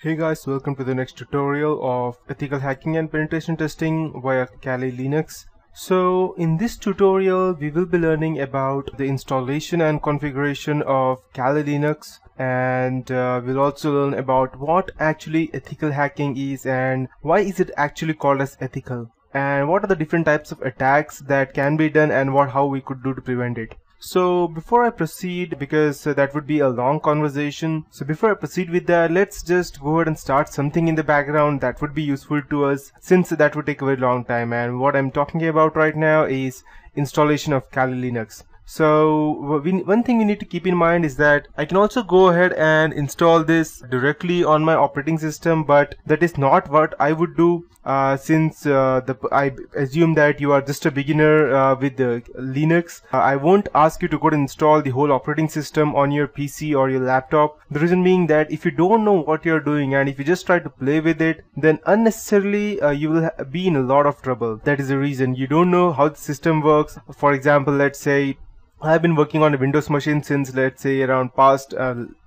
Hey guys, welcome to the next tutorial of ethical hacking and penetration testing via Kali Linux. So in this tutorial we will be learning about the installation and configuration of Kali Linux, and we'll also learn about what actually ethical hacking is and why is it actually called as ethical, and what are the different types of attacks that can be done and how we could do to prevent it. So before I proceed, because that would be a long conversation, so before I proceed with that, let's just go ahead and start something in the background that would be useful to us, since that would take a very long time. And what I'm talking about right now is installation of Kali Linux. So one thing we need to keep in mind is that I can also go ahead and install this directly on my operating system, but that is not what I would do, since I assume that you are just a beginner with the Linux. I won't ask you to go and install the whole operating system on your PC or your laptop. The reason being that if you don't know what you're doing and if you just try to play with it, then unnecessarily you will be in a lot of trouble. That is the reason. You don't know how the system works. For example, let's say I've been working on a Windows machine since, let's say, around past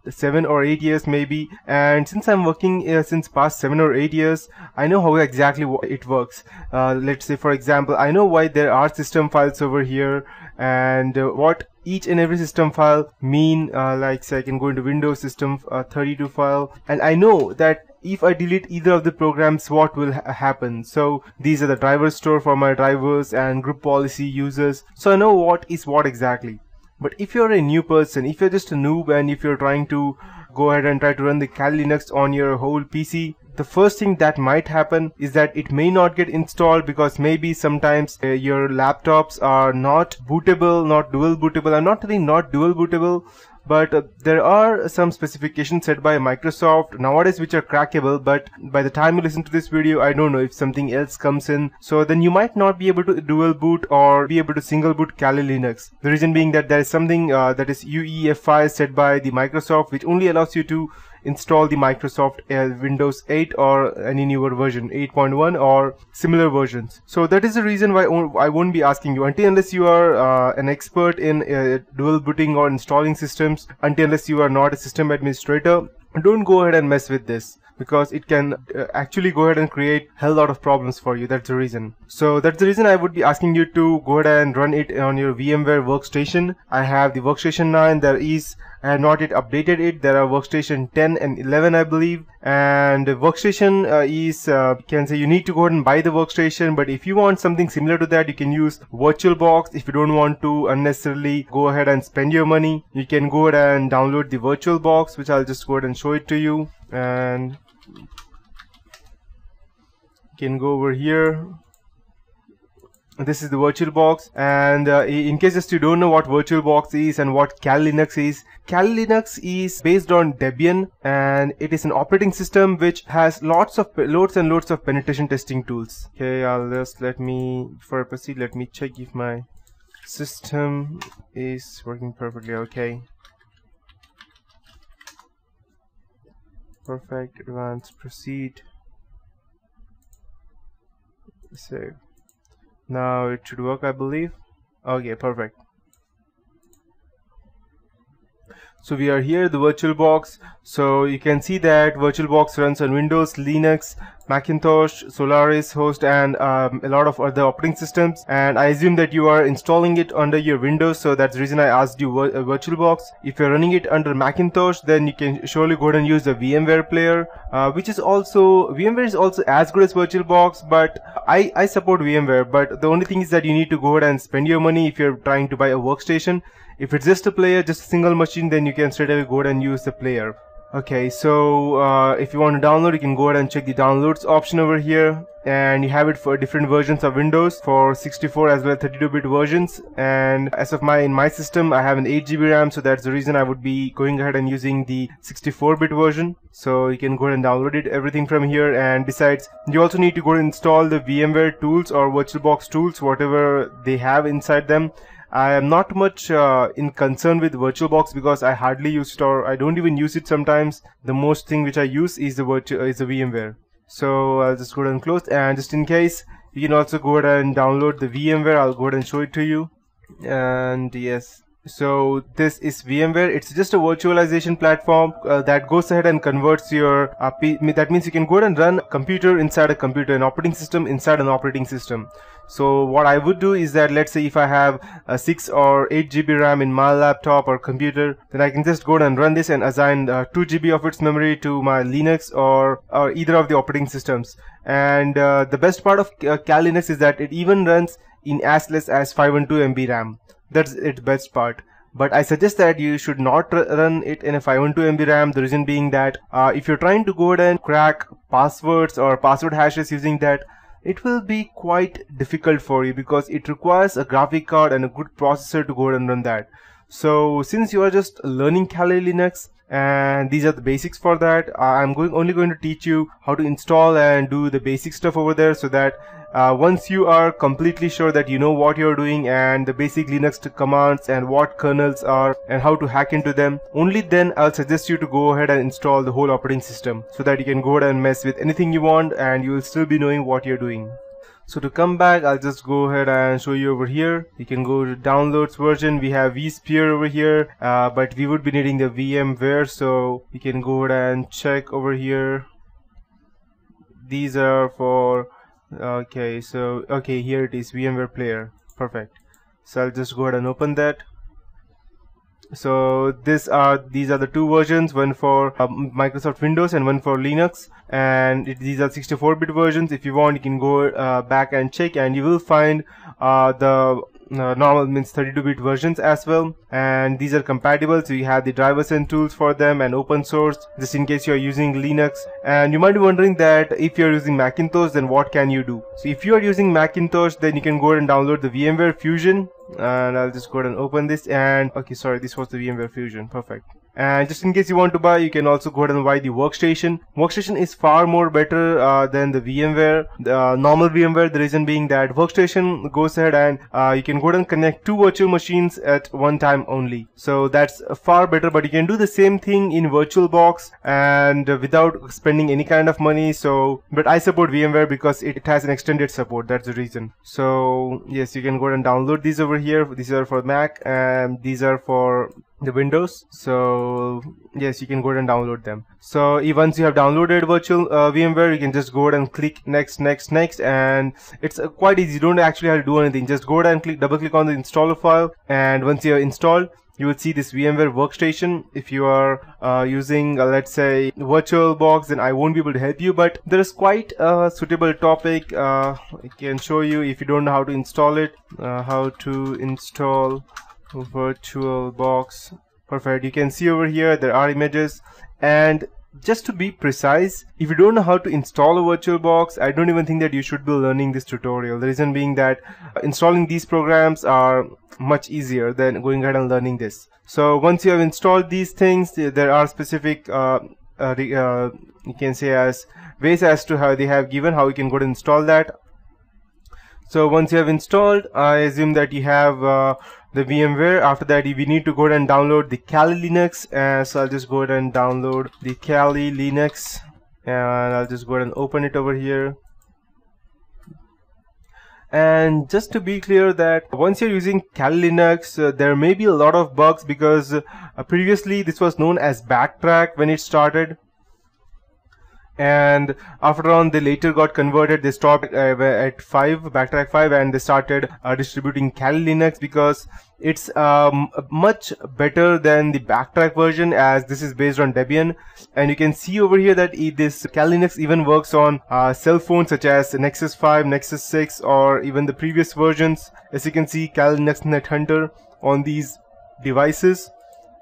7 or 8 years maybe, and since I'm working since past 7 or 8 years, I know how exactly it works. Let's say, for example, I know why there are system files over here and what each and every system file mean. Like say I can go into Windows system 32 file, and I know that if I delete either of the programs, what will happen. So these are the driver store for my drivers and group policy users, so I know what is what exactly. But if you're a new person, if you're just a noob, and if you're trying to go ahead and try to run the Kali Linux on your whole PC, the first thing that might happen is that it may not get installed, because maybe sometimes your laptops are not bootable, not dual bootable. I'm not telling not dual bootable, but there are some specifications set by Microsoft nowadays which are crackable, but by the time you listen to this video, I don't know if something else comes in, so then you might not be able to dual boot or be able to single boot Kali Linux. The reason being that there is something that is UEFI set by the Microsoft, which only allows you to install the Microsoft Windows 8 or any newer version, 8.1 or similar versions. So that is the reason why I won't be asking you, unless you are an expert in dual booting or installing systems, unless you are not a system administrator, don't go ahead and mess with this, because it can actually go ahead and create a hell lot of problems for you. That's the reason. So that's the reason I would be asking you to go ahead and run it on your VMware workstation. I have the workstation 9. I have not yet updated it. There are workstation 10 and 11, I believe. And workstation is, can say you need to go ahead and buy the workstation, but if you want something similar to that, you can use VirtualBox. If you don't want to unnecessarily go ahead and spend your money, you can go ahead and download the VirtualBox, which I'll just go ahead and show it to you. And you can go over here. This is the VirtualBox, and in case just you don't know what VirtualBox is and what Kali Linux is, Kali Linux is based on Debian, and it is an operating system which has loads and loads of penetration testing tools. Okay, before I proceed, let me check if my system is working perfectly. Okay, perfect. Advanced, proceed, save. Now it should work, I believe. Okay, perfect. So we are here, the VirtualBox. So you can see that VirtualBox runs on Windows, Linux, Macintosh, Solaris host, and a lot of other operating systems. And I assume that you are installing it under your Windows, so that's the reason I asked you VirtualBox. If you're running it under Macintosh, then you can surely go ahead and use the VMware player, VMware is also as good as VirtualBox, but I support VMware. But the only thing is that you need to go ahead and spend your money if you're trying to buy a workstation. If it's just a player, just a single machine, then you can straight away go ahead and use the player. Okay, so if you want to download, you can go ahead and check the downloads option over here, and you have it for different versions of Windows, for 64 as well 32-bit versions. And as of in my system, I have an 8 GB RAM, so that's the reason I would be going ahead and using the 64-bit version. So you can go ahead and download it, everything from here. And besides, you also need to go and install the VMware tools or VirtualBox tools, whatever they have inside them. I am not much in concern with VirtualBox, because I hardly use it, or I don't even use it sometimes. The most thing which I use is the VMware. So I'll just go ahead and close, and just in case, you can also go ahead and download the VMware. I'll go ahead and show it to you. And yes, So this is VMware. It's just a virtualization platform that goes ahead and converts your that means you can go ahead and run a computer inside a computer, an operating system inside an operating system. So what I would do is that, let's say if I have a 6 or 8 GB RAM in my laptop or computer, then I can just go ahead and run this and assign 2 GB of its memory to my Linux or either of the operating systems. And the best part of Kali Linux is that it even runs in as less as 512 MB RAM. That's its best part. But I suggest that you should not run it in a 512 MB RAM. The reason being that if you're trying to go ahead and crack passwords or password hashes using that, it will be quite difficult for you because it requires a graphic card and a good processor to go ahead and run that. So since you are just learning Kali Linux and these are the basics for that, I'm only going to teach you how to install and do the basic stuff over there, so that once you are completely sure that you know what you're doing and the basic Linux commands and what kernels are and how to hack into them, only then I'll suggest you to go ahead and install the whole operating system so that you can go ahead and mess with anything you want and you will still be knowing what you're doing. So to come back, I'll just go ahead and show you over here. You can go to downloads version. We have vSphere over here, but we would be needing the VMware, so you can go ahead and check over here. These are for okay, so okay, here it is, VMware player. Perfect. So I'll just go ahead and open that. So these are the two versions, one for Microsoft Windows and one for Linux, and these are 64-bit versions. If you want, you can go back and check, and you will find the normal means 32-bit versions as well, and these are compatible, so you have the drivers and tools for them and open source, just in case you are using Linux. And you might be wondering that if you are using Macintosh, then what can you do? So if you are using Macintosh, then you can go ahead and download the VMware Fusion, and I'll just go ahead and open this. And okay, sorry, this was the VMware Fusion. Perfect. And just in case you want to buy, you can also go ahead and buy the Workstation. Workstation is far more better than the VMware, the normal VMware. The reason being that Workstation goes ahead and you can go ahead and connect two virtual machines at one time only. So that's far better, but you can do the same thing in VirtualBox and without spending any kind of money. So, but I support VMware because it has an extended support. That's the reason. So yes, you can go ahead and download these over here. These are for Mac and these are for the Windows. So yes, you can go ahead and download them. So once you have downloaded virtual VMware, you can just go ahead and click next, and it's quite easy. You don't actually have to do anything. Just go ahead and double click on the installer file, and once you have installed, you will see this VMware Workstation. If you are using let's say VirtualBox, then I won't be able to help you, but there is quite a suitable topic I can show you if you don't know how to install it. How to install VirtualBox. Perfect. You can see over here there are images, and just to be precise, if you don't know how to install a VirtualBox, I don't even think that you should be learning this tutorial. The reason being that installing these programs are much easier than going ahead and learning this. So once you have installed these things, there are specific you can say as ways as to how they have given how you can go to install that. So once you have installed, I assume that you have the VMware. After that, we need to go ahead and download the Kali Linux. So I'll just go ahead and download the Kali Linux, and I'll just go ahead and open it over here. And just to be clear that once you're using Kali Linux, there may be a lot of bugs because previously this was known as Backtrack when it started. And after on, they later got converted. They stopped at Backtrack 5, and they started distributing Kali Linux because it's much better than the Backtrack version, as this is based on Debian. And you can see over here that this Kali Linux even works on cell phones such as Nexus 5, Nexus 6, or even the previous versions. As you can see, Kali Linux Net Hunter on these devices.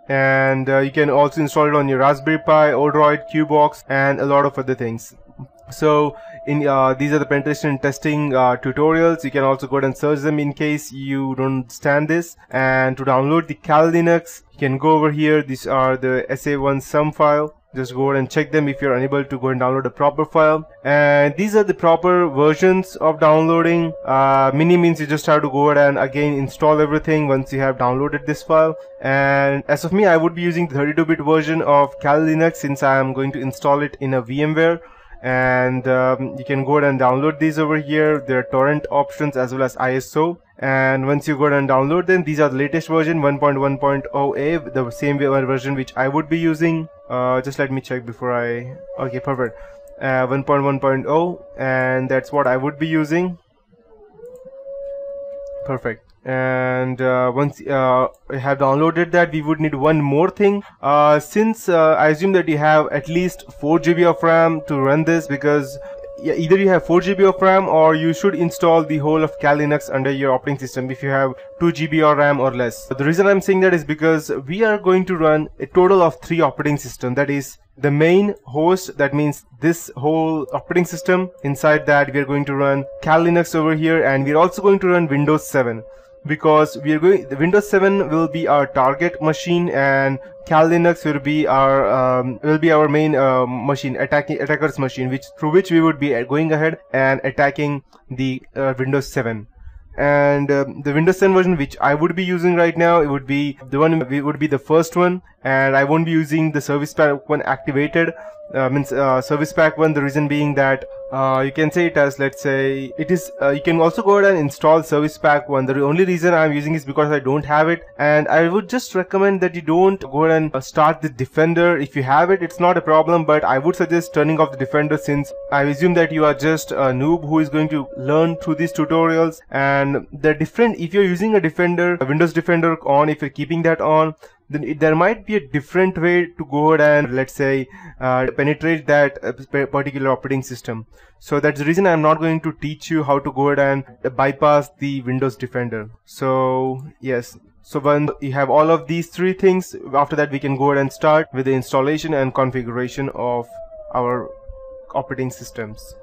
And you can also install it on your Raspberry Pi, Odroid, Qbox, and a lot of other things. So in these are the penetration testing tutorials. You can also go ahead and search them in case you don't understand this. And to download the Kali Linux, you can go over here. These are the SA1 sum file. Just go ahead and check them if you're unable to go and download a proper file. And these are the proper versions of downloading. Mini means you just have to go ahead and again install everything once you have downloaded this file. And as of me, I would be using the 32-bit version of Kali Linux since I am going to install it in a VMware. and you can go ahead and download these over here. There are torrent options as well as ISO, and once you go ahead and download them, these are the latest version 1.1.0a, the same version which I would be using. Just let me check before I... okay, perfect. 1.1.0, and that's what I would be using. Perfect. And once you have downloaded that, we would need one more thing. Since I assume that you have at least 4 GB of RAM to run this, because either you have 4 GB of RAM or you should install the whole of Kali Linux under your operating system if you have 2 GB of RAM or less. The reason I'm saying that is because we are going to run a total of 3 operating systems. That is the main host, that means this whole operating system. Inside that we are going to run Kali Linux over here, and we are also going to run Windows 7, because we are going, the Windows 7 will be our target machine, and Kali Linux will be our main machine, attacker's machine, through which we would be going ahead and attacking the Windows 7. And the Windows 7 version which I would be using right now, it would be the one, would be the first one, and I won't be using the Service Pack 1 activated. Service Pack 1, the reason being that you can say it as, let's say, it is, you can also go ahead and install Service Pack 1. The only reason I'm using is because I don't have it, and I would just recommend that you don't go ahead and start the Defender. If you have it, it's not a problem, but I would suggest turning off the Defender, since I assume that you are just a noob who is going to learn through these tutorials. And the different, if you're using a Defender, a Windows Defender on, if you're keeping that on, then there might be a different way to go ahead and, let's say, penetrate that particular operating system. So that's the reason I'm not going to teach you how to go ahead and bypass the Windows Defender. So yes, so when you have all of these 3 things, after that we can go ahead and start with the installation and configuration of our operating systems.